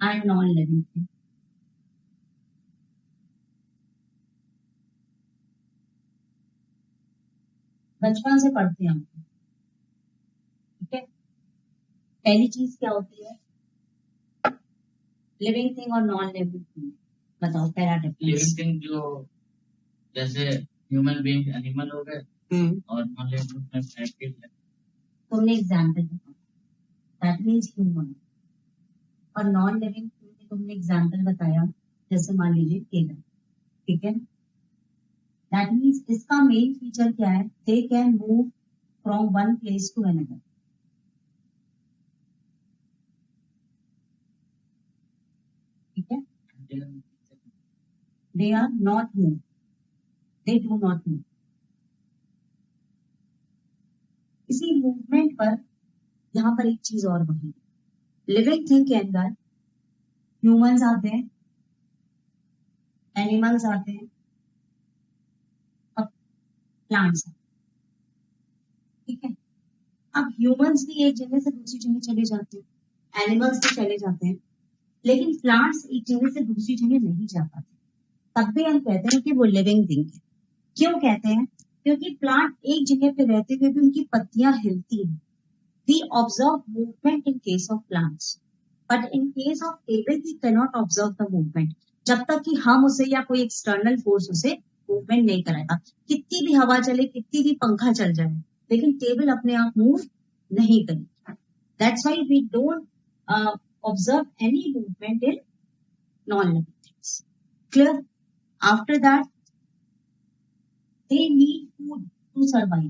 and non-living thing. बचपन से पढ़ते हैं हम, ठीक है। पहली चीज क्या होती है, लिविंग थिंग और नॉन लिविंग थिंग, बताओ पहला डिफरेंस। लिविंग थिंग जो जैसे ह्यूमन बीइंग एनिमल हो गए, और नॉन लिविंग थिंग है। तुमने एग्जाम्पल बताया, दैट मीन्स ह्यूमन, और नॉन लिविंग थिंग में तुमने एग्जाम्पल बताया, जैसे मान लीजिए केला, ठीक है। दैट मीन्स इसका मेन फीचर क्या है, they can move from one place to another, ठीक है। They are not move, they do not move. इसी मूवमेंट पर यहाँ पर एक चीज और बढ़ी, लिविंग थिंग के अंदर ह्यूमंस आते हैं, एनिमल्स आते हैं और प्लांट्स आते हैं, ठीक है। अब ह्यूमंस भी एक जगह से दूसरी जगह चले जाते हैं, एनिमल्स भी चले जाते हैं, लेकिन प्लांट्स एक जगह से दूसरी जगह नहीं जा पाते, तब भी हम कहते हैं कि वो लिविंग थिंग है। क्यों कहते हैं, क्योंकि प्लांट एक जगह पे रहते हुए भी उनकी पत्तियां हिलती हैं। We observe movement in case of plants, but in case of table we cannot observe the movement, जब तक कि हम उसे या कोई एक्सटर्नल फोर्स उसे मूवमेंट नहीं कराएगा। कितनी भी हवा चले, कितनी भी पंखा चल जाए, लेकिन टेबल अपने आप मूव नहीं करेगी। That's why we don't observe any movement in non-living things. Clear? After that, they need food to survive.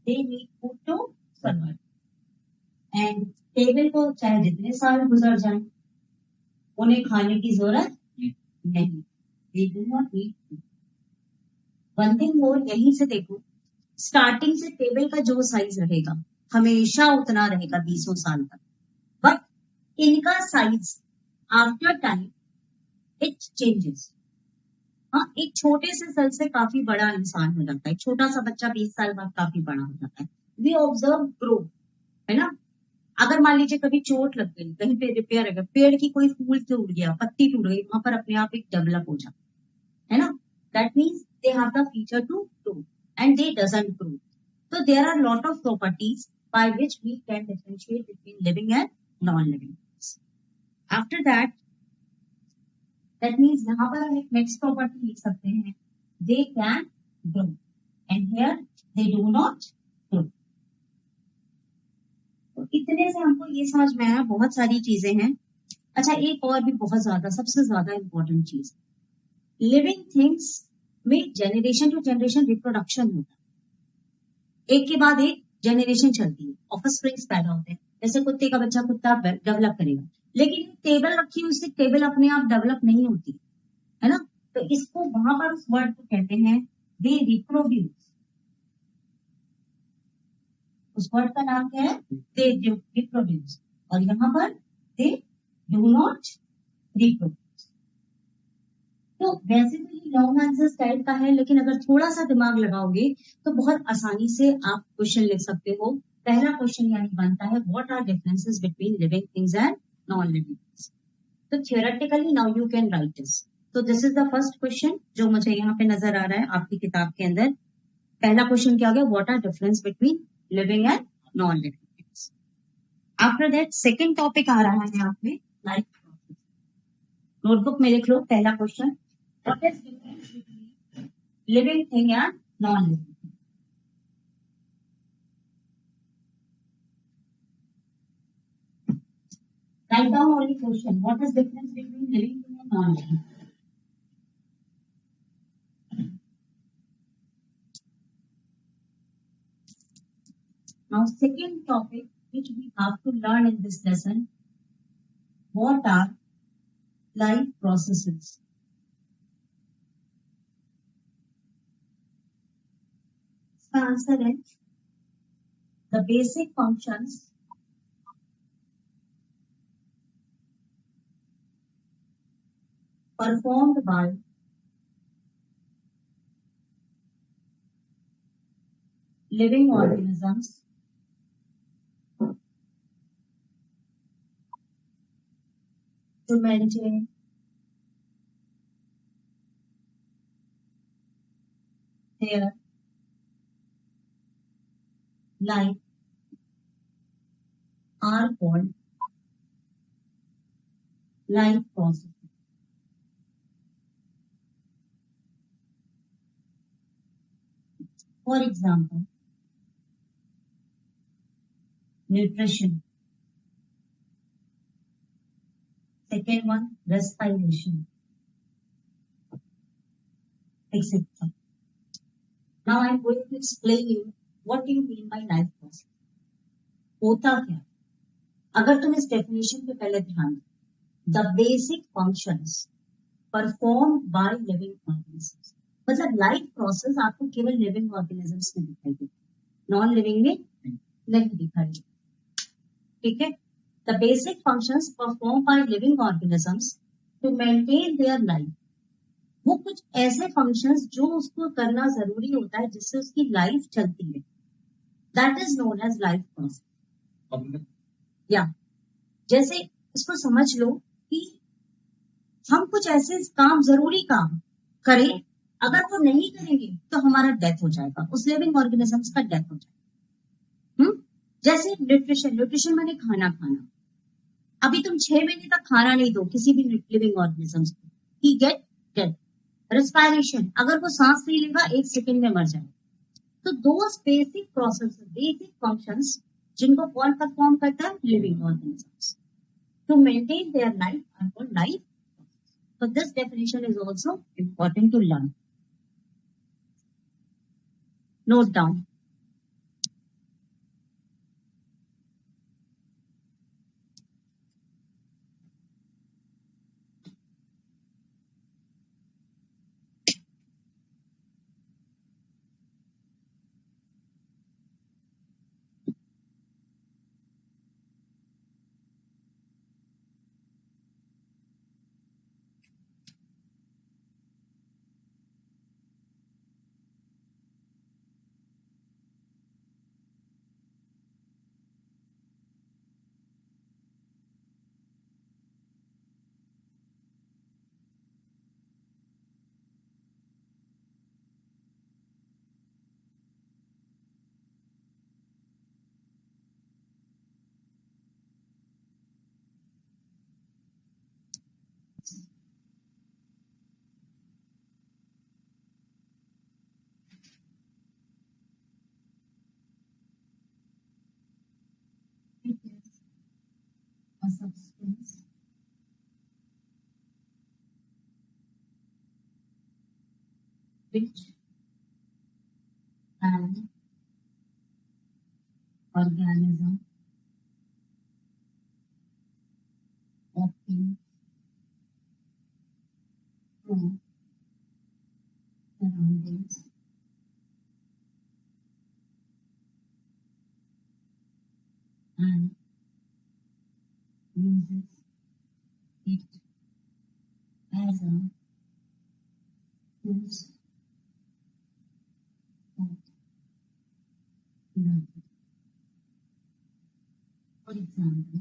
They need food to survive. And table को चाहे जितने साल गुजर जाए, उन्हें खाने की जरूरत नहीं। They do not need food. One thing more, यहीं से देखो, स्टार्टिंग से टेबल का जो साइज रहेगा हमेशा उतना रहेगा 20 साल तक, बट इनका size after time it changes. हाँ, एक छोटे से सेल से काफी बड़ा इंसान हो जाता है, छोटा सा बच्चा 20 साल बाद काफी बड़ा हो जाता है। वी ऑब्जर्व ग्रो, है ना। अगर मान लीजिए कभी चोट लग गई, कहीं पे रिपेयर है, पेड़ की कोई फूल टूट गया, पत्ती टूट गई, वहां पर अपने आप एक डेवलप हो जाता है ना। That means they have the feature to grow and they doesn't grow. तो there are lot of properties by which we can differentiate between living and non living. After that means यहाँ पर हम एक next property लिख सकते हैं, they can grow and here they do not grow. तो इतने से हमको ये समझ में आया, बहुत सारी चीजें हैं। अच्छा, एक और भी बहुत ज्यादा, सबसे ज्यादा इंपॉर्टेंट चीज, लिविंग थिंग्स में जेनरेशन टू जेनरेशन रिप्रोडक्शन होता है, एक के बाद एक जनरेशन चलती है, ऑफस्प्रिंग्स पैदा होते हैं। जैसे कुत्ते का बच्चा कुत्ता डेवलप करेगा, लेकिन टेबल रखी हुई उससे टेबल अपने आप डेवलप नहीं होती, है ना। तो इसको वहां पर उस वर्ड को कहते हैं दे रिप्रोड्यूस। उस वर्ड का नाम क्या है, दे रिप्रोड्यूस, और यहाँ पर दे डू नॉट रिप्रोड्यूस। तो वैसे तो ये लॉन्ग आंसर स्टाइल का है, लेकिन अगर थोड़ा सा दिमाग लगाओगे तो बहुत आसानी से आप क्वेश्चन लिख सकते हो। पहला क्वेश्चन यानी बनता है, what are differences between living things and non living things. तो theoretically now you can write this. तो this is the first question जो मुझे यहाँ पे नजर आ रहा है आपकी किताब के अंदर। पहला क्वेश्चन क्या हो गया, what are difference between living and non living things. After that second topic आ रहा है यहाँ पे लाइफ प्रोसेस। नोटबुक में लिख लो पहला question, what is difference between living thing and non living thing. Write down only question, what is difference between living thing and non living. Now, second topic which we have to learn in this lesson, what are life processes? इसका answer है, the basic functions performed by living organisms to maintain their life are called life processes. For example, nutrition. Second one, respiration, etc. Now I'm going to explain you what do you mean by life process. होता क्या? अगर तुम इस definition पे पहले ध्यान दो, the basic functions performed by living organisms. मतलब लाइफ प्रोसेस आपको केवल लिविंग ऑर्गेनिजम्स में दिखाई देगी, नॉन लिविंग में नहीं दिखाई देगी. ठीक है. The basic functions performed by living organisms to maintain their life. वो कुछ ऐसे फंक्शंस जो उसको करना जरूरी होता है जिससे उसकी लाइफ चलती है. That is known as life process. या जैसे इसको समझ लो कि हम कुछ ऐसे काम, जरूरी काम करें, अगर वो नहीं करेंगे तो हमारा डेथ हो जाएगा, उस लिविंग ऑर्गेनिजम्स का डेथ हो जाएगा. जैसे न्यूट्रिशन माने खाना खाना. अभी तुम 6 महीने तक खाना नहीं दो किसी भी लिविंग ऑर्गेनिजम्स को, ही गेट डेड. रेस्पिरेशन, अगर वो सांस नहीं लेगा 1 सेकंड में मर जाएगा. तो दो बेसिक प्रोसेस, बेसिक फंक्शंस जिनको कौन परफॉर्म करता है? Living organisms. To maintain their life are called life. So this definition is also important to learn. Note down. It is a substance which an organism obtains from surroundings and uses it as a source of life. For example,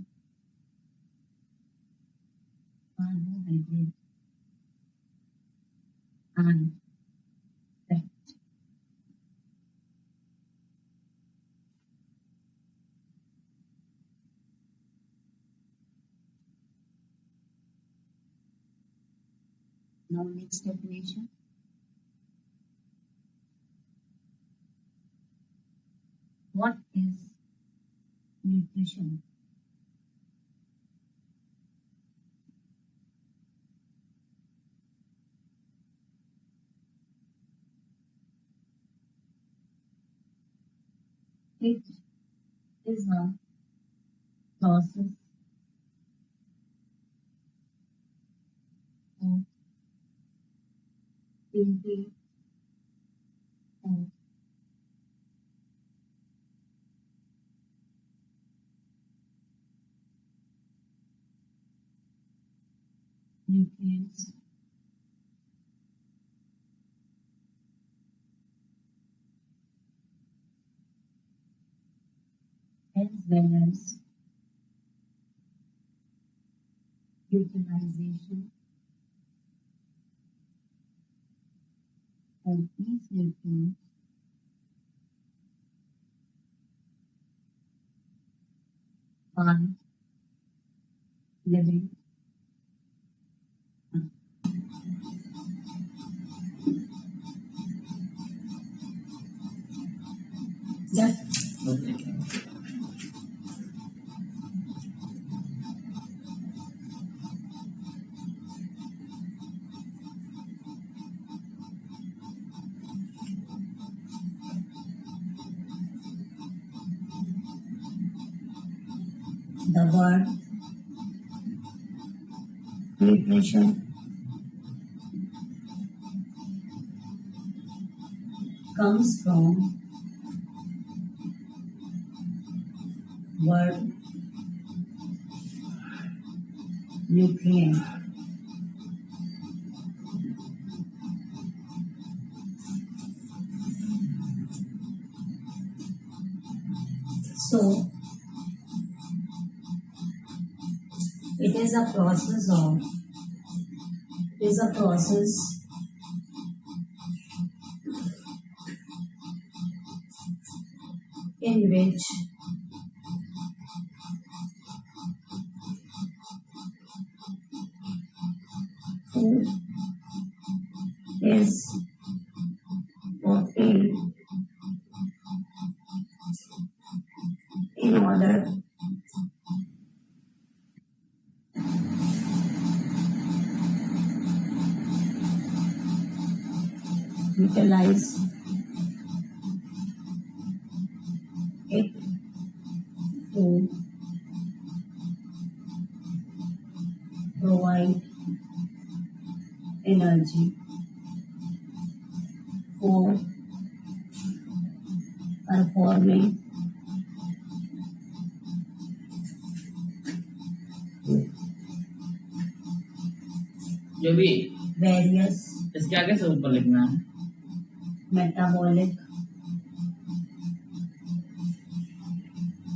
carbohydrate and fat. Now next definition. What is nutrition? It is a process of intake of nutrients as well as utilization of these nutrients by living Yes. Okay. The word nutrition comes from word nutrient. So it is a process in which food is obtained in order to utilize it to provide energy for performing जो भी various इसके आगे से ऊपर लिखना है metabolic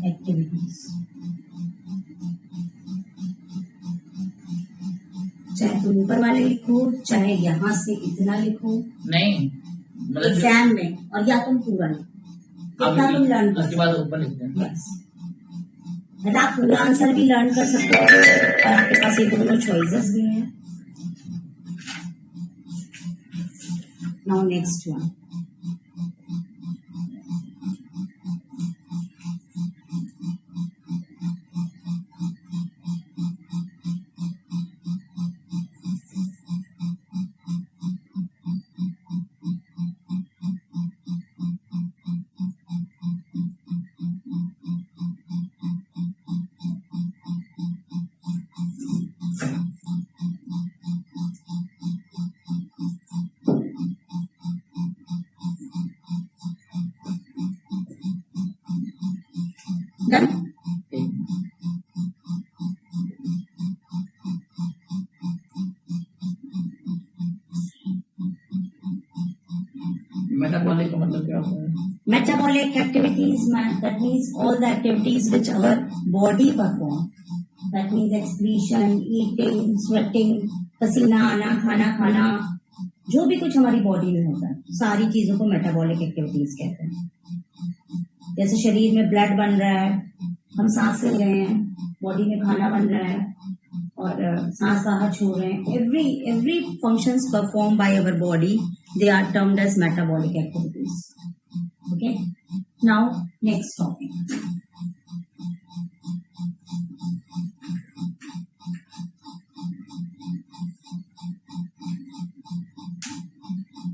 activities. चाहे तुम ऊपर वाले लिखो, चाहे यहाँ से इतना लिखो नहीं मतलब एग्जाम में, और या तुम पूरा लिखो, कितना तुम लर्न कर उसके बाद ऊपर लिखते हैं यस, मतलब आप पूरा आंसर भी लर्न कर सकते हो और आपके पास ये दोनों चॉइसेस भी हैं. Now next one. मेटाबॉलिक का मतलब क्या होता है? Metabolic activities, that means all the activities which our body perform. That means excretion, eating, sweating, पसीना आना, खाना खाना, जो भी कुछ हमारी बॉडी में होता है, सारी चीजों को मेटाबॉलिक एक्टिविटीज कहते हैं. जैसे शरीर में ब्लड बन रहा है, हम सांस ले रहे हैं, बॉडी में खाना बन रहा है और सांस बाहर छोड़ रहे हैं. Every functions perform by our body, they are termed as metabolic activities. Okay. Now, next topic.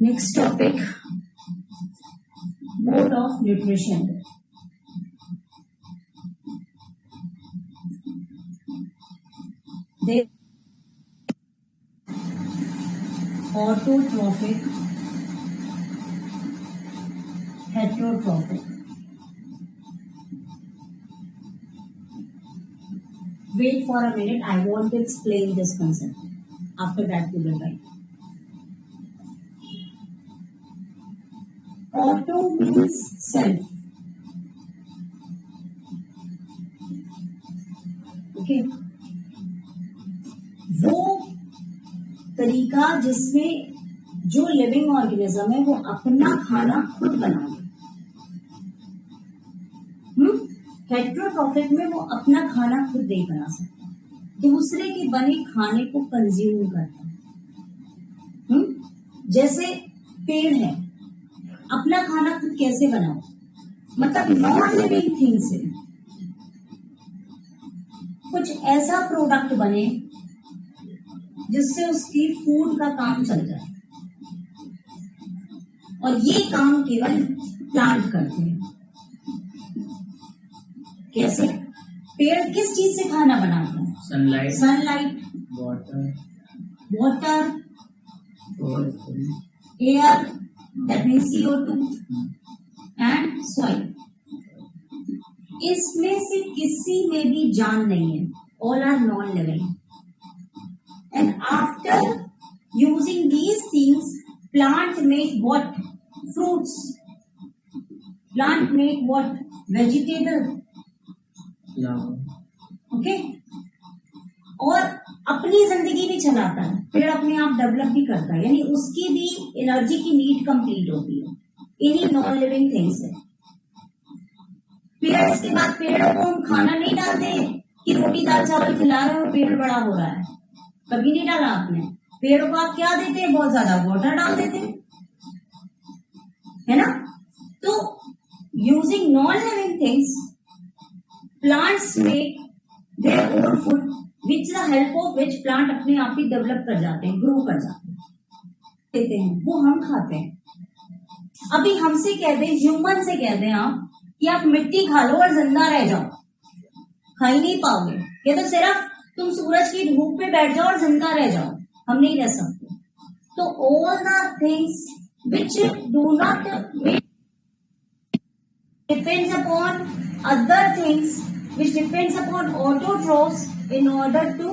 Next topic, mode of nutrition. They autotrophic, heterotrophic. Wait for a minute, I want to explain this concept. After that we will write. Auto means self. Okay. वो तरीका जिसमें जो living organism है वो अपना खाना खुद बनाए। हेट्रोट्रॉफिक में वो अपना खाना खुद नहीं बना सकता, दूसरे के बने खाने को कंज्यूम करता है। जैसे पेड़ है, अपना खाना खुद कैसे बनाओ, मतलब नॉन लिविंग थिंग से कुछ ऐसा प्रोडक्ट बने जिससे उसकी फूड का काम चल जाए, और ये काम केवल प्लांट करते हैं। कैसे? पेड़ किस चीज से खाना बनाते हैं? Sunlight, water, air, that means CO2 and soil. इसमें से किसी में भी जान नहीं है, all are non living. And after using these things, plant make what? Fruits. Plant make what? Vegetable. Okay? और अपनी जिंदगी भी चलाता है, पेड़ अपने आप डेवलप भी करता है, यानी उसकी भी एनर्जी की नीड कंप्लीट होती है इन्हीं नॉन लिविंग थिंग्स से। पेड़ के बाद पेड़ों को हम खाना नहीं डालते कि रोटी दाल चावल खिला रहे हो पेड़ बड़ा हो रहा है, कभी नहीं डाला आपने। पेड़ों को आप क्या देते हैं? बहुत ज्यादा वाटर डाल देते हैं, है ना? तो using non living things, plants make their own food which the help of which plant अपने आप ही डेवलप कर जाते हैं, ग्रो कर जाते हैं, देते हैं, वो हम खाते हैं। अभी हमसे कह दें, ह्यूमन से कह दें आप कि आप मिट्टी खा लो और जिंदा रह जाओ, खा ही नहीं पाओगे। ये तो सिर्फ तुम सूरज की धूप में बैठ जाओ और जिंदा रह जाओ, हम नहीं रह सकते। तो all the things which do not depends upon other things, which depends upon autotrophs in order to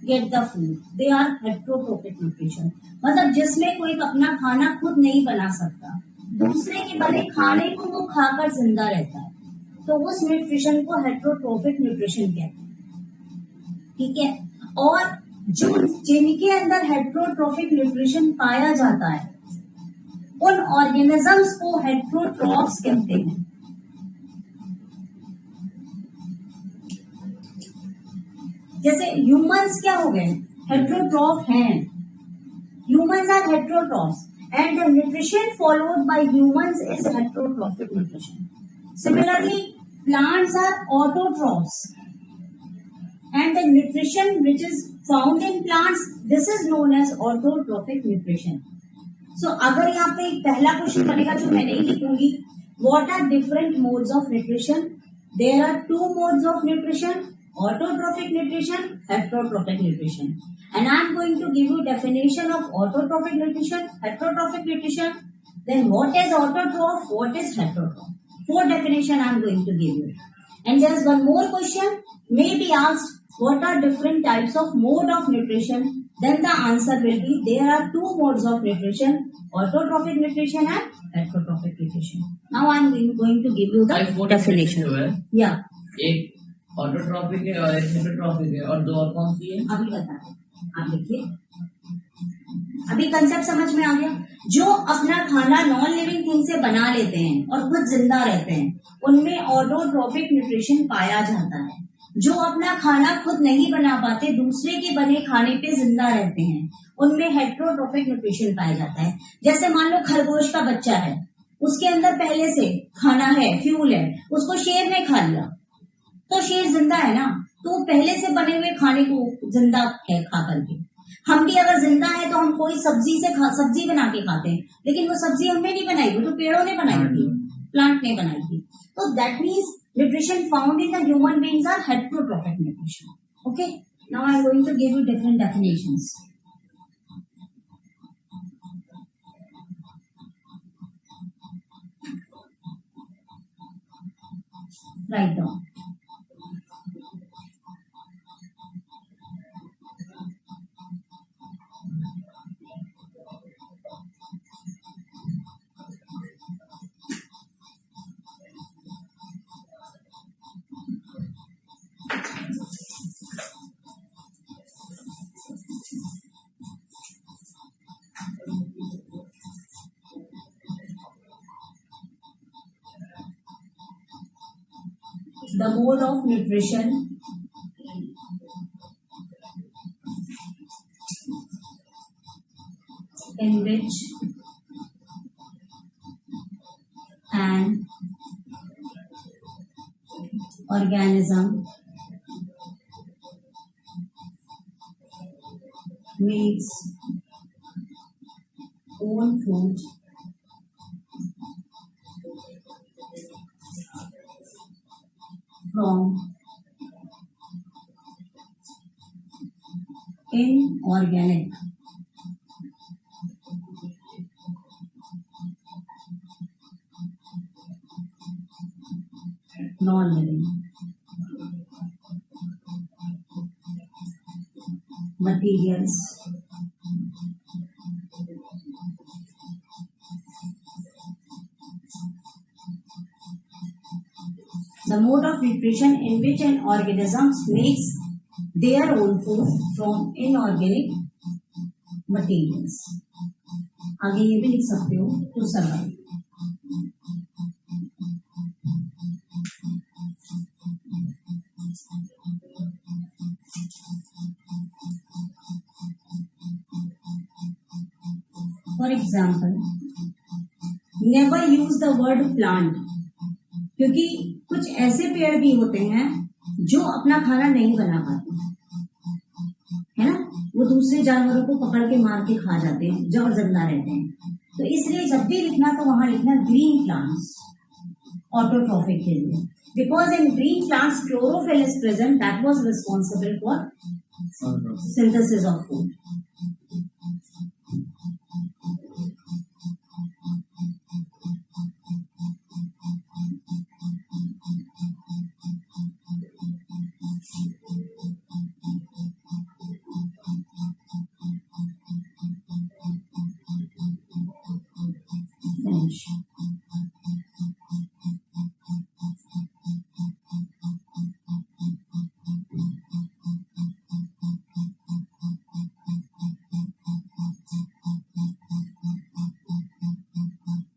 get the food, they are heterotrophic nutrition। मतलब जिसमें कोई अपना खाना खुद नहीं बना सकता, दूसरे के बने खाने को वो खाकर जिंदा रहता है, तो उस न्यूट्रिशन को हेटरोट्रोफिक न्यूट्रिशन कहते हैं। ठीक है? और जो जिनके अंदर हेटरोट्रोफिक न्यूट्रिशन पाया जाता है उन ऑर्गेनिजम्स को हेटरोट्रॉफ्स कहते हैं। जैसे ह्यूमंस क्या हो गए? हेटरोट्रॉफ हैं। Humans are heterotrophs and the nutrition followed by humans is heterotrophic nutrition. Similarly plants are autotrophs and the nutrition which is found in plants, this is known as autotrophic nutrition। So अगर यहाँ पे एक पहला question बनेगा जो मैं नहीं लिखूंगी, what are different modes of nutrition? There are two modes of nutrition, autotrophic nutrition, heterotrophic nutrition, and I am going to give you definition of autotrophic nutrition, heterotrophic nutrition, then what is autotroph, what is heterotroph, four definition I am going to give you। And there is one more question may be asked, what are different types of mode of nutrition? Then the answer will be there are two modes of nutrition, autotrophic nutrition and heterotrophic nutrition। Now I am going to give you the definition। Yeah, एक autotrophic है और एक heterotrophic है, और दो और कौन सी है अभी बता रहे। आप देखिए, अभी कंसेप्ट समझ में आ गया। जो अपना खाना नॉन लिविंग थिंग से बना लेते हैं और खुद जिंदा रहते हैं, उनमें ऑटोट्रॉफिक न्यूट्रिशन पाया जाता है। जो अपना खाना खुद नहीं बना पाते, दूसरे के बने खाने पे जिंदा रहते हैं, उनमें हेटरोट्रॉफिक न्यूट्रिशन पाया जाता है। जैसे मान लो खरगोश का बच्चा है, उसके अंदर पहले से खाना है, फ्यूल है, उसको शेर ने खा लिया तो शेर जिंदा है ना, तो वो पहले से बने हुए खाने को जिंदा है खा करके। हम भी अगर जिंदा है तो हम कोई सब्जी बना के खाते हैं, लेकिन वो सब्जी हमने नहीं बनाई, वो तो पेड़ों ने बनाई थी, प्लांट ने बनाई थी। तो that means nutrition found in the human beings are heterotrophic nutrition। Okay, now I am going to give you different definitions। Write down। The mode of nutrition in which an organism makes own food from inorganic non-living materials the mode of nutrition in which an organism makes their own food from inorganic materials. आगे ये भी लिख सकते हो to survive. For example, never use the word plant, क्योंकि कुछ ऐसे पेड़ भी होते हैं जो अपना खाना नहीं बना पाते, है ना, वो दूसरे जानवरों को पकड़ के मार के खा जाते हैं जब जिंदा रहते हैं. तो इसलिए जब भी लिखना तो वहां लिखना ग्रीन प्लांट्स ऑटोट्रॉफिक के लिए, because in green plants chlorophyll is present that was responsible for synthesis of food.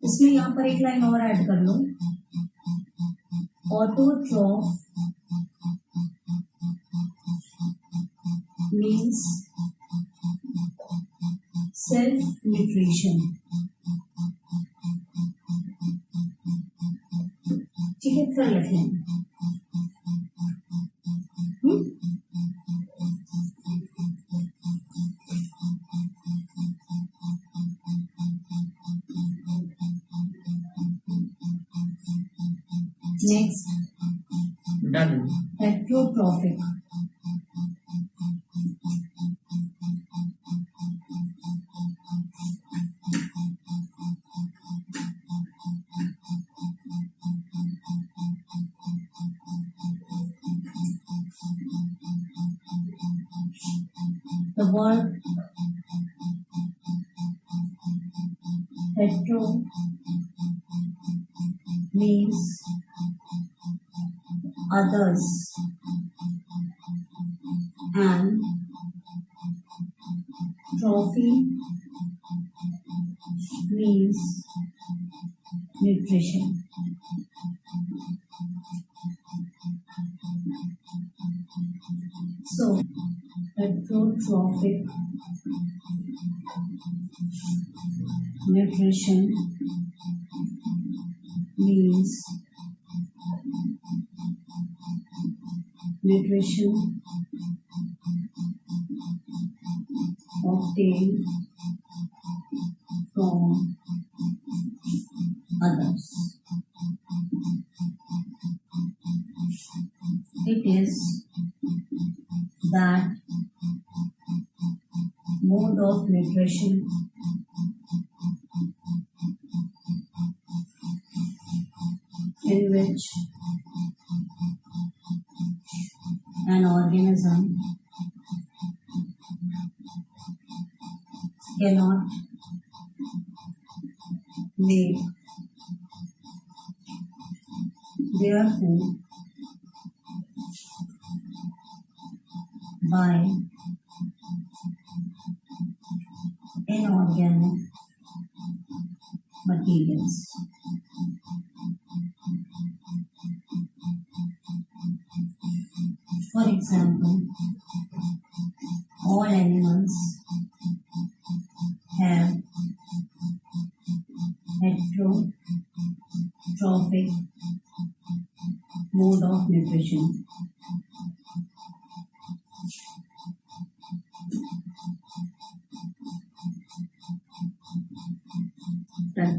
इसमें यहाँ पर एक लाइन और ऐड कर लो, ऑटोट्रॉफ मीन्स सेल्फ न्यूट्रिशन. ठीक है, फिर लिख लें. Next, heterotrophic. The word hetero means others and trophy means nutrition. So heterotrophic nutrition means nutrition obtained from others. It is that mode of nutrition in which an organism cannot make their food by inorganic materials. For example, all animals have heterotrophic mode of nutrition. Done.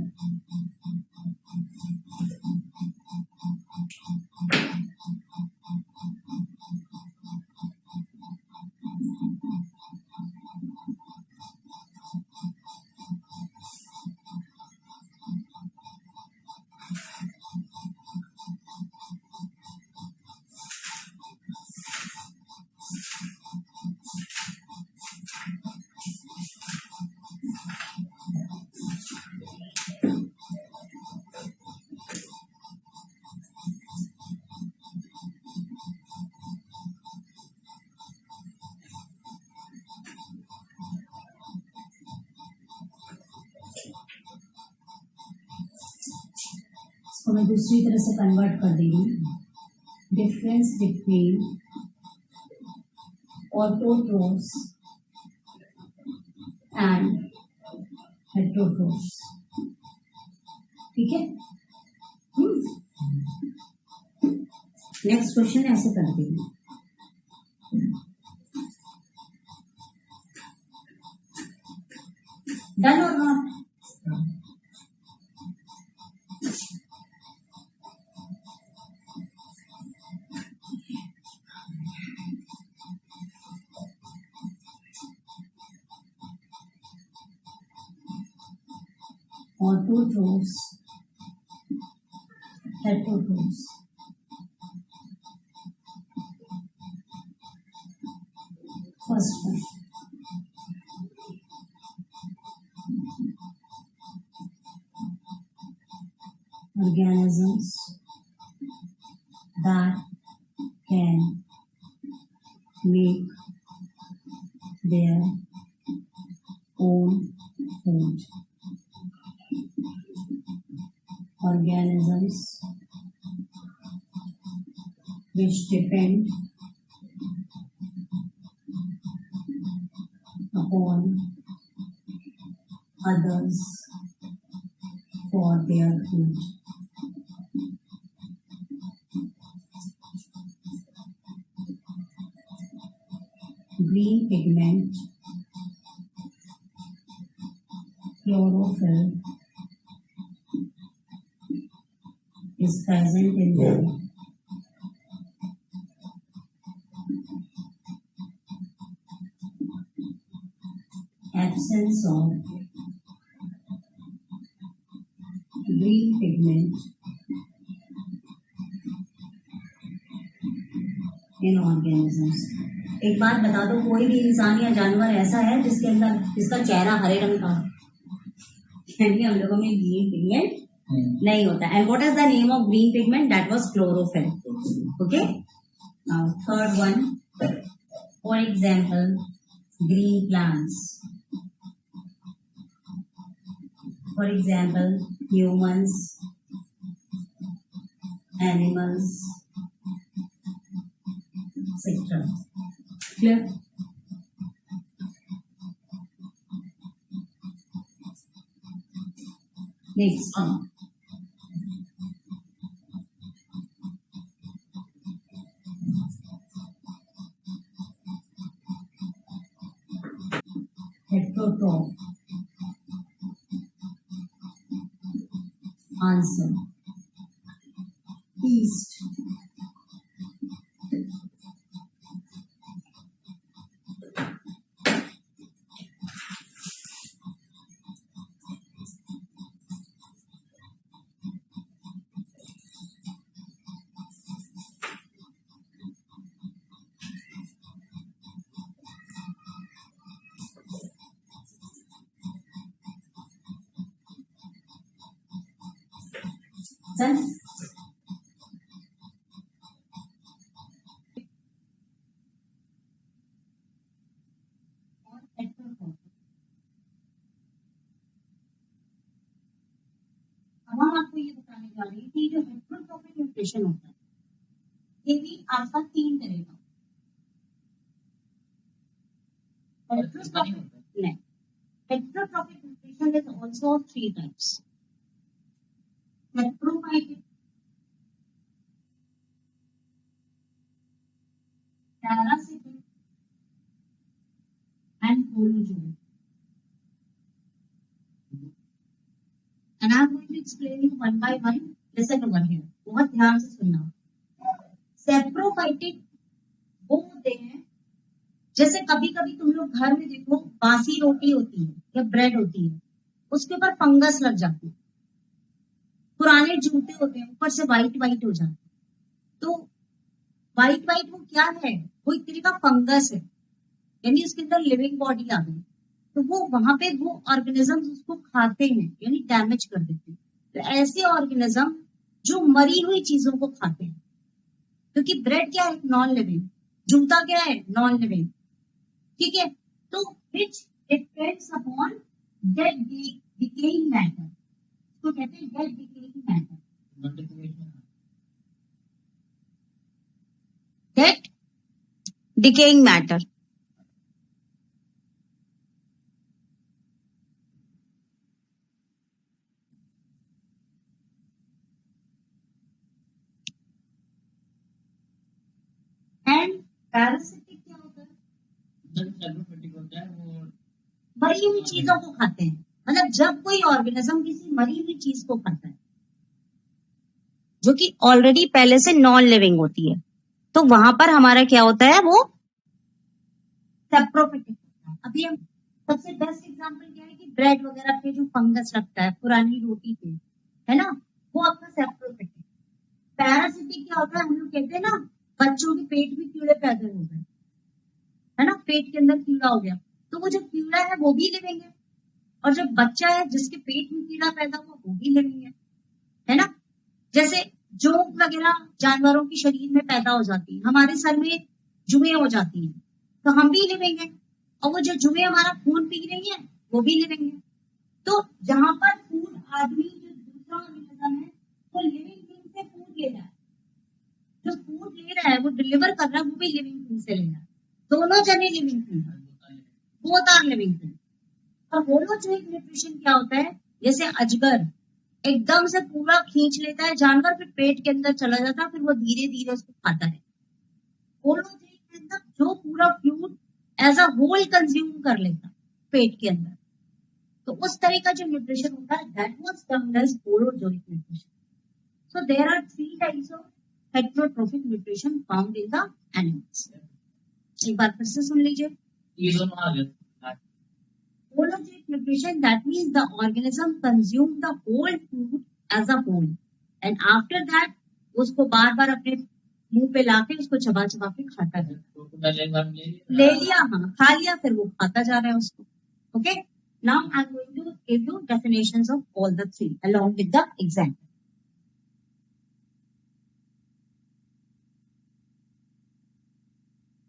इसको मैं दूसरी तरह से convert कर देंगे. Difference between autotrophs and heterotrophs. ठीक है. Next question ऐसे कर देंगे. डन और not? Autotrophs, heterotrophs. First one. Organisms that can make their own food. Organisms which depend upon others for their food. Green pigment, chlorophyll, is present in the absence of green pigment in organisms. एक बात बता दो, कोई भी इंसान या जानवर ऐसा है जिसके अंदर जिसका चेहरा हरे रंग का, यानी हम लोगों में ग्रीन पिगमेंट नहीं होता. And what is the name of green pigment? That was chlorophyll. Okay. Now third one. For example, green plants. For example, humans, animals, etc. Clear? Next one. Heterotroph. Answer. East. Done? अब हम आपको ये बताने जा रहे हैं कि जो हेटेरोट्रोफिक न्यूट्रिशन होता है, ये भी आपका 3 तरह का. नहीं, heterotrophic nutrition is also of 3 types. Saprophytic, parasitic, and holozoic. And I am going to explain you one by one. Listen over here. बहुत ध्यान से सुनना. Saprophytic वो होते हैं, जैसे कभी कभी तुम लोग घर में देखो बासी रोटी होती है या ब्रेड होती है, उसके ऊपर फंगस लग जाती है. पुराने जूते होते हैं, ऊपर से वाइट वाइट हो जाते हैं. तो वाइट वाइट वो क्या है? वो एक तरह का फंगस है, यानी उसके अंदर लिविंग बॉडी आ गई. तो वो वहां पे वो ऑर्गेनिज्म उसको खाते हैं, यानी डैमेज कर देते हैं. तो ऐसे ऑर्गेनिज्म जो मरी हुई चीजों को खाते हैं, क्योंकि ब्रेड क्या है? Non living. जूता क्या है? Non living. ठीक है. तो which depends upon dead decaying matter. तो कहते हैं dead decaying matter. Dead decaying matter. And parasitic क्या होता है? वो मरी हुई चीजों को खाते हैं. मतलब जब कोई ऑर्गेनिज्म किसी मरी हुई चीज को खाता है जो कि ऑलरेडी पहले से नॉन लिविंग होती है, तो वहां पर हमारा क्या होता है? वो सेप्रोफिटिक होता है. अभी हम सबसे बेस्ट एग्जांपल क्या है कि ब्रेड वगैरह पे जो फंगस लगता है पुरानी रोटी पे, है ना, वो आपका सेप्रोफिटिक. पैरासिटिक क्या होता है? हम लोग कहते हैं ना, बच्चों के पेट में कीड़े पैदा हो गए, है ना, पेट के अंदर कीड़ा हो गया. तो वो जो कीड़ा है वो भी लिविंग है, और जो बच्चा है जिसके पेट में कीड़ा पैदा हुआ वो भी लिविंग है ना. जैसे जोंक वगैरह जानवरों के शरीर में पैदा हो जाती है, हमारे सर में जुएं हो जाती हैं, तो हम भी लिविंग है. और वो जो जुएं हमारा खून पी रही है वो भी लिविंग है. तो जहां पर फूड आदमी जो दूसरा ऑर्गेनिज्म है वो लिविंग थिंग से फूड ले रहा है, जो फूड ले रहा है वो डिलीवर कर रहा है वो भी लिविंग थिंग से ले रहा है. दोनों जने living thing, both are living thing. और होलोजोइक न्यूट्रिशन क्या होता है? जैसे अजगर एकदम से पूरा खींच लेता है जानवर, फिर पेट के अंदर चला जाता है, फिर वो धीरे धीरे उसको खाता है. होलोजोइक के अंदर जो पूरा food as a whole consume कर लेता पेट के अंदर, तो उस तरह का जो न्यूट्रिशन होता है that was termed as holozoic nutrition. So there are 3 types of heterotrophic nutrition found in the animals. एक बार फिर से सुन लीजिए. ये दोनों आ गए. Holozoic nutrition, that means the organism consume the whole food as a whole, and after that उसको बार बार अपने मुंह पे लाके उसको चबा चबा के खाता जाता है. ले लिया, हाँ खा लिया, फिर वो खाता जा रहा है उसको. Okay, now I'm going to give you definitions of all the 3 along with the example.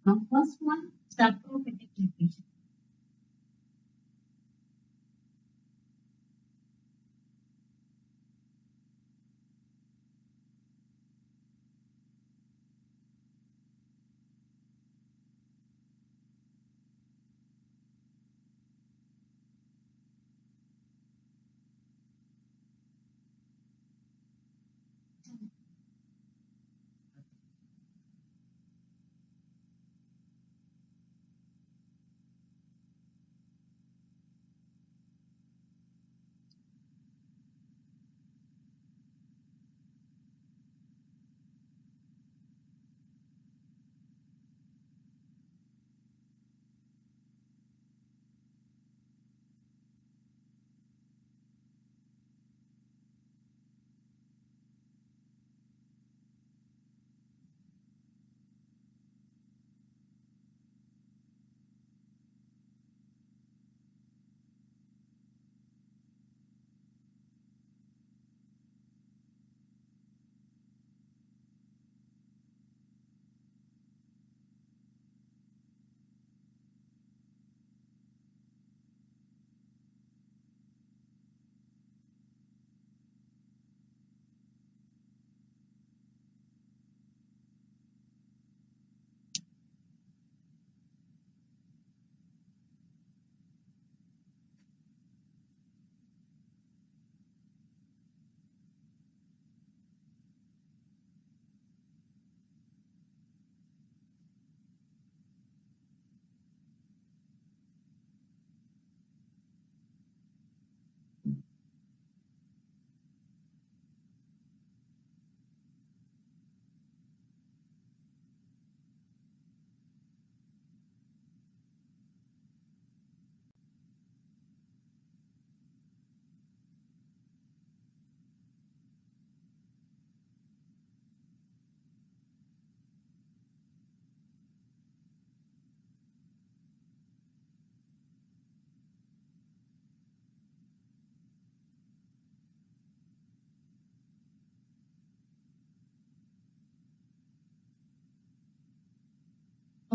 Now first one, saprophytic nutrition.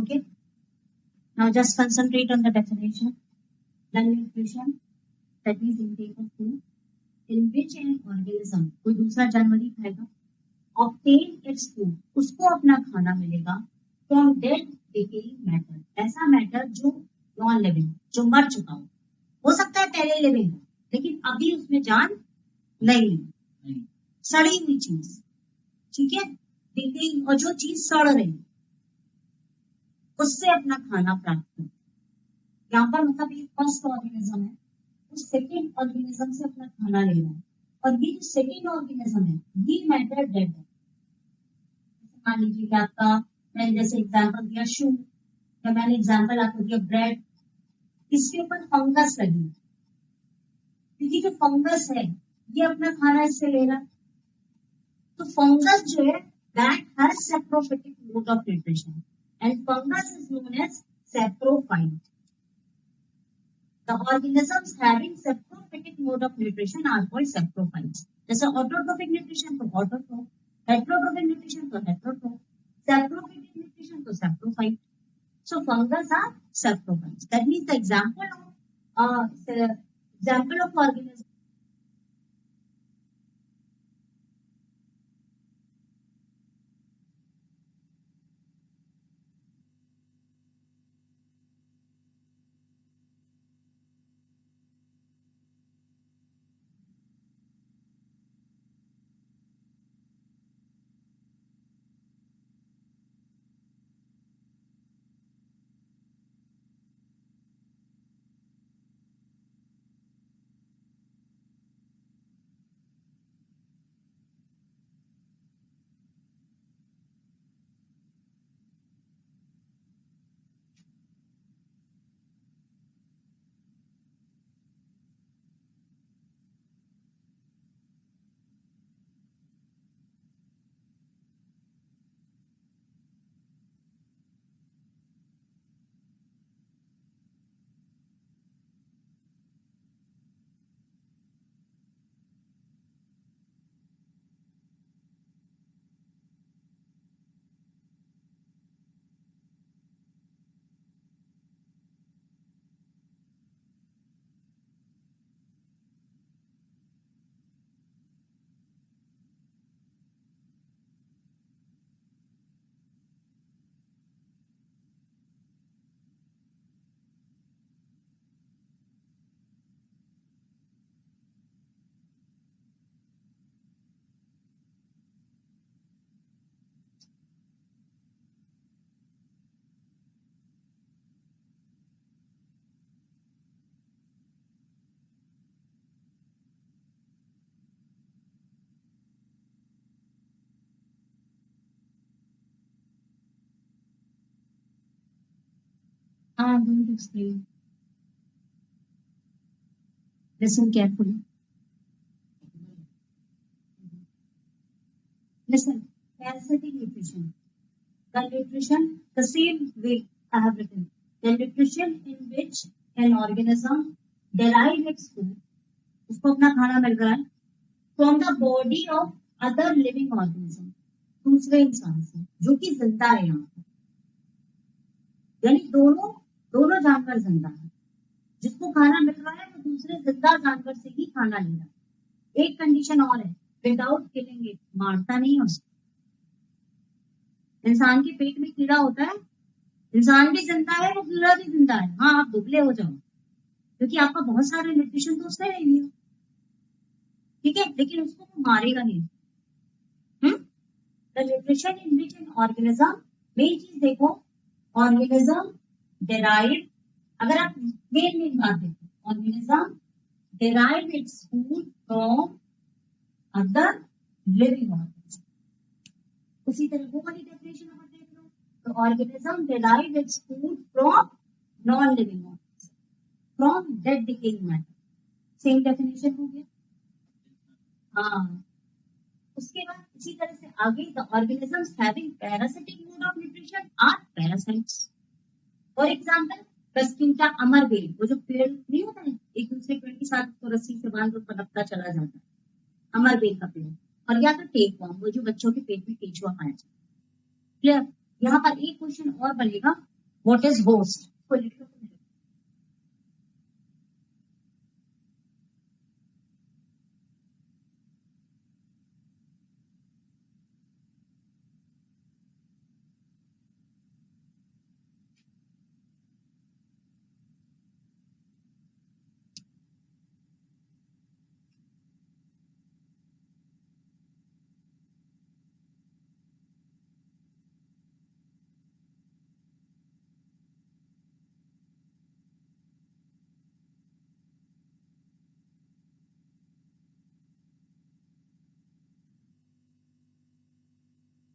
Okay. Now just concentrate on the definition. The nutrition, that is intake of food, in which an organism, कोई दूसरा जानवर ही खाएगा, obtain its food, उसको अपना खाना मिलेगा from dead decaying matter, ऐसा matter जो नॉन लिविंग, जो मर चुका हो सकता है पहले लिविंग हो, लेकिन अभी उसमें जान नहीं है, सड़ी हुई चीज, ठीक है, decaying, और जो चीज सड़ रही उससे अपना खाना प्राप्त करता है। यहाँ पर मतलब ये फर्स्ट ऑर्गेनिज्म है, उस सेकेंड ऑर्गेनिज्म से अपना खाना ले रहा है, और ये जो सेकेंड ऑर्गेनिज्म है ये मैटर डेड है। मान लीजिए कि आपका, मैंने जैसे एग्जांपल दिया शू, या मैंने एग्जांपल आपको दिया ब्रेड, इसके ऊपर फंगस लगी, क्योंकि जो फंगस है ये अपना खाना इससे ले रहा है, तो फंगस जो है that has saprophytic mode of nutrition and fungus is known as saprophyte. The organisms having saprophytic mode of nutrition are called saprophytes. जैसे autotrophic nutrition तो autotroph, heterotrophic nutrition तो heterotroph, saprophytic nutrition तो saprophyte. So fungus are saprophytes. That means the example of organism. I'm going to explain. Listen carefully. Listen, parasitic nutrition. The nutrition, the same way I have written. The nutrition in which an organism derive its food, उसको अपना खाना मिल रहा है, from the body of other living organism, दूसरे इंसान से, जो कि जिंदा है यहाँ पर, यानी दोनों जानवर जिंदा है, जिसको खाना मिल रहा है वो दूसरे जिंदा जानवर से ही खाना ले रहा है। एक कंडीशन और है, विदाउट किलिंग इट, मारता नहीं उसको। इंसान के पेट में कीड़ा होता है, इंसान भी जिंदा है, वो कीड़ा भी जिंदा है। हाँ, आप दुबले हो जाओ क्योंकि आपका बहुत सारे न्यूट्रिशन तो उससे ले लिया, ठीक है, लेकिन उसको वो मारेगा नहीं। The nutrition in which an organism, main चीज देखो, ऑर्गेनिज्म डेराइव, अगर आप मेन बात देखो, organism derive its food from other living organism. उसी तरह वो वाली डेफिनेशन आप देख लो, तो organism derive its food from non living organism, from dead decaying matter, same definition हो गया। हाँ, उसके बाद इसी तरह से आगे, the organisms having parasitic mode of nutrition are parasites. For example, बस्किंटा अमरबेल, वो जो पेड़ नहीं होता है एक दूसरे पेड़ के साथ तो रस्सी से बांध कर पनपता चला जाता है, अमरबेल का पेड़, और या तो टेपवर्म, वो जो बच्चों के पेट में केचुआ पाया जाता है। क्लियर? यहाँ पर एक क्वेश्चन और बनेगा What is host?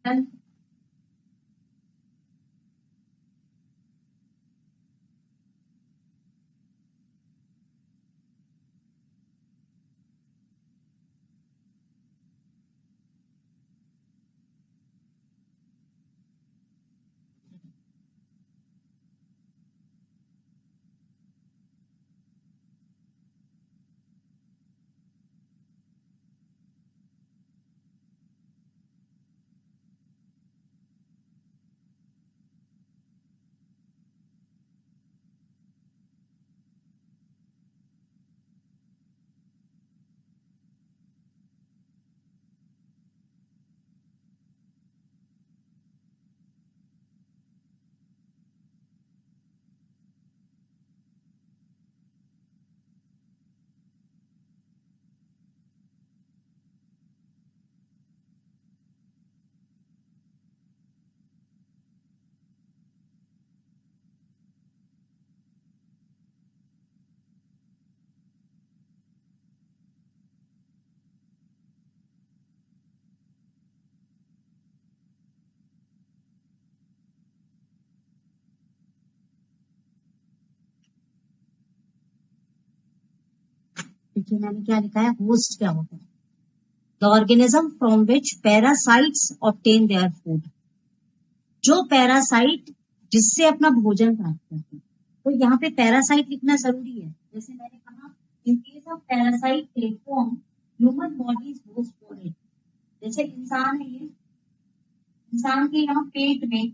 And देखिए मैंने क्या लिखा है, होस्ट क्या होता है? The organism from which parasites obtain their food. जो पैरासाइट जिससे अपना भोजन प्राप्त करते हैं। तो यहाँ पे पैरासाइट लिखना जरूरी है। जैसे मैंने कहा, in case of parasite platform human body is host for it. जैसे इंसान है, ये इंसान के यहाँ पेट में,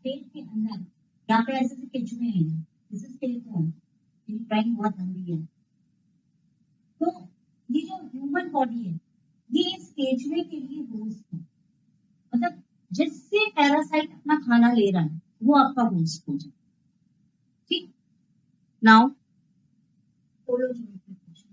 पेट के अंदर यहाँ पे ऐसे से केचुए हैं। दिस इज प्लेटफॉर्म, ड्राइंग बहुत लंबी है। तो ये जो ह्यूमन बॉडी है, ये इस केचुए के लिए होस्ट है। मतलब जिससे पैरासाइट अपना खाना ले रहा है, वो आपका होस्ट हो जाए। ठीक, now follow the question.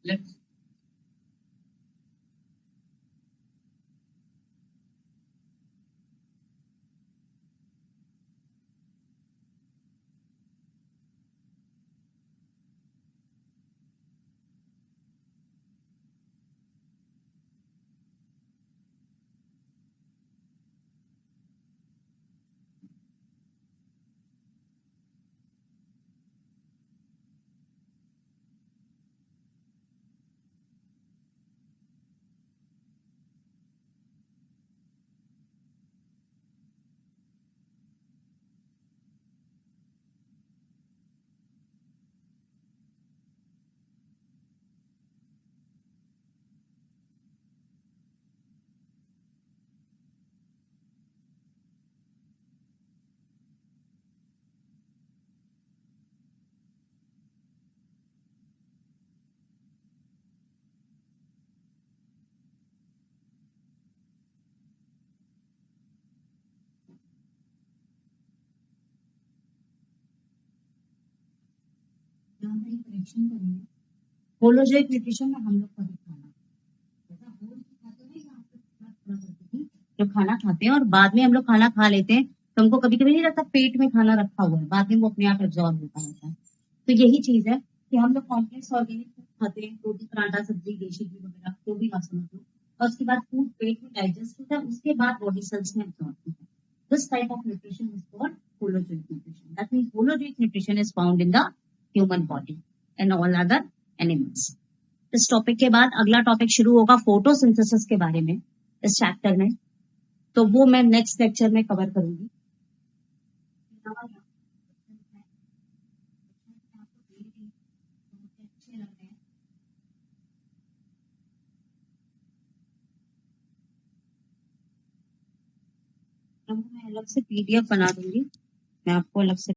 Let's बड़ी करेक्शन करेंगे। होलोजोइक न्यूट्रिशन में हम लोग कभी खाना जो खाना खाते हैं और बाद में हम लोग खाना खा लेते हैं, तो हमको कभी कभी नहीं लगता पेट में खाना रखा हुआ है, बाद में वो अपने आप एब्जॉर्ब होता रहता है। तो यही चीज है कि हम लोग कॉम्प्लेक्स ऑर्गेनिक फूड खाते हैं, रोटी पराठा सब्जी देशी घी वगैरह जो भी मत समझ लो, और उसके बाद फूड पेट में डाइजेस्ट होता है, उसके बाद बॉडी सेल्स में एब्जॉर्ब होता है। This type of nutrition is called holozoic nutrition. That means holozoic nutrition is found in the human body and all other animals. इस टॉपिक के बाद अगला टॉपिक शुरू होगा फोटोसिंथेसिस के बारे में इस चैप्टर में, तो वो मैं नेक्स्ट लेक्चर में कवर करूंगी। मैं अलग से पीडीएफ बना दूंगी, मैं आपको अलग से